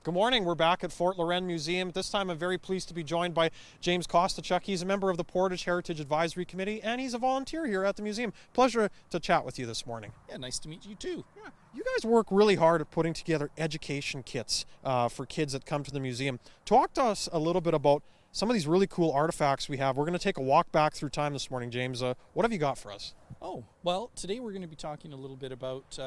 Good morning. We're back at Fort la Reine Museum. This time I'm very pleased to be joined by James Kostuchuk. He's a member of the Portage Heritage Advisory Committee and he's a volunteer here at the museum. Pleasure to chat with you this morning. Yeah, nice to meet you too. Yeah. You guys work really hard at putting together education kits for kids that come to the museum. Talk to us a little bit about some of these really cool artifacts we have. We're going to take a walk back through time this morning, James. What have you got for us? Oh, well, today we're going to be talking a little bit about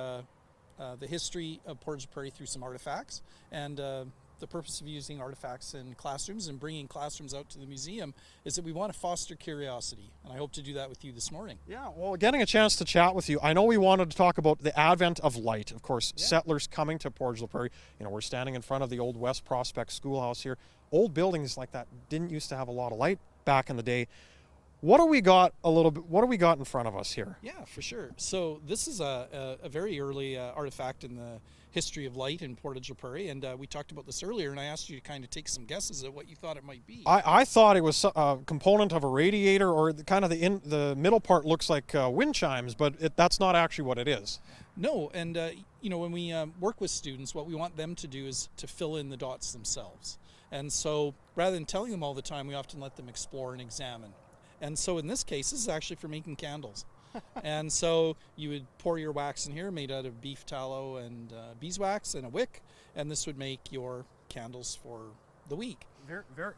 the history of Portage Prairie through some artifacts, and the purpose of using artifacts in classrooms and bringing classrooms out to the museum is that we want to foster curiosity, and I hope to do that with you this morning. Yeah, well, getting a chance to chat with you, I know we wanted to talk about the advent of light. Of course, settlers coming to Portage la Prairie. You know, we're standing in front of the old West Prospect Schoolhouse here. Old buildings like that didn't used to have a lot of light back in the day. What do we got in front of us here? Yeah, for sure. So this is a very early artifact in the history of light in Portage la Prairie, and we talked about this earlier, and I asked you to kind of take some guesses at what you thought it might be. I thought it was a component of a radiator, or the middle part looks like wind chimes, but that's not actually what it is. No, and you know, when we work with students, what we want them to do is to fill in the dots themselves. And so rather than telling them all the time, we often let them explore and examine. And so in this case, this is actually for making candles. And so you would pour your wax in here, made out of beef tallow and beeswax and a wick, and this would make your candles for the week.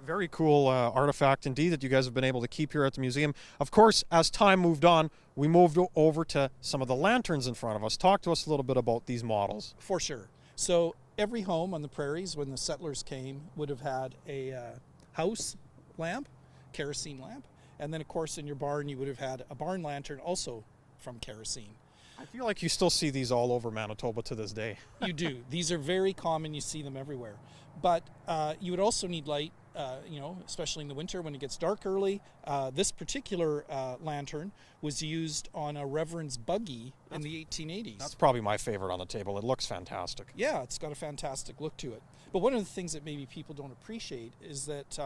Very cool artifact indeed that you guys have been able to keep here at the museum. Of course, as time moved on, we moved over to some of the lanterns in front of us. Talk to us a little bit about these models. For sure. So every home on the prairies when the settlers came would have had a house lamp, kerosene lamp. And then, of course, in your barn, you would have had a barn lantern also from kerosene. I feel like you still see these all over Manitoba to this day. You do. These are very common. You see them everywhere. But you would also need light, you know, especially in the winter when it gets dark early. This particular lantern was used on a reverend's buggy in the 1880s. That's probably my favorite on the table. It looks fantastic. Yeah, it's got a fantastic look to it. But one of the things that maybe people don't appreciate is that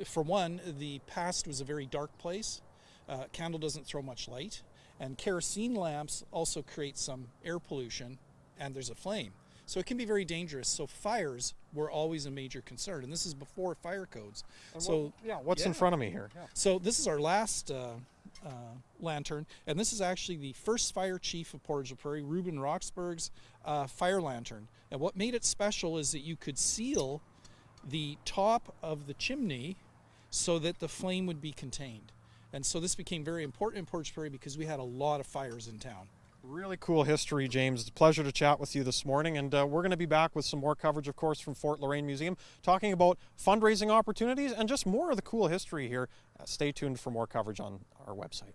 for one, the past was a very dark place. Candle doesn't throw much light, and kerosene lamps also create some air pollution, and there's a flame. So it can be very dangerous. So fires were always a major concern, and this is before fire codes. What's in front of me here? Yeah. So this is our last lantern, and this is actually the first fire chief of Portage la Prairie, Reuben Roxburgh's fire lantern. And what made it special is that you could seal the top of the chimney so that the flame would be contained. And so this became very important in Portage Prairie because we had a lot of fires in town. Really cool history, James. It's a pleasure to chat with you this morning, and we're going to be back with some more coverage, of course, from Fort la Reine Museum, talking about fundraising opportunities and just more of the cool history here. Stay tuned for more coverage on our website.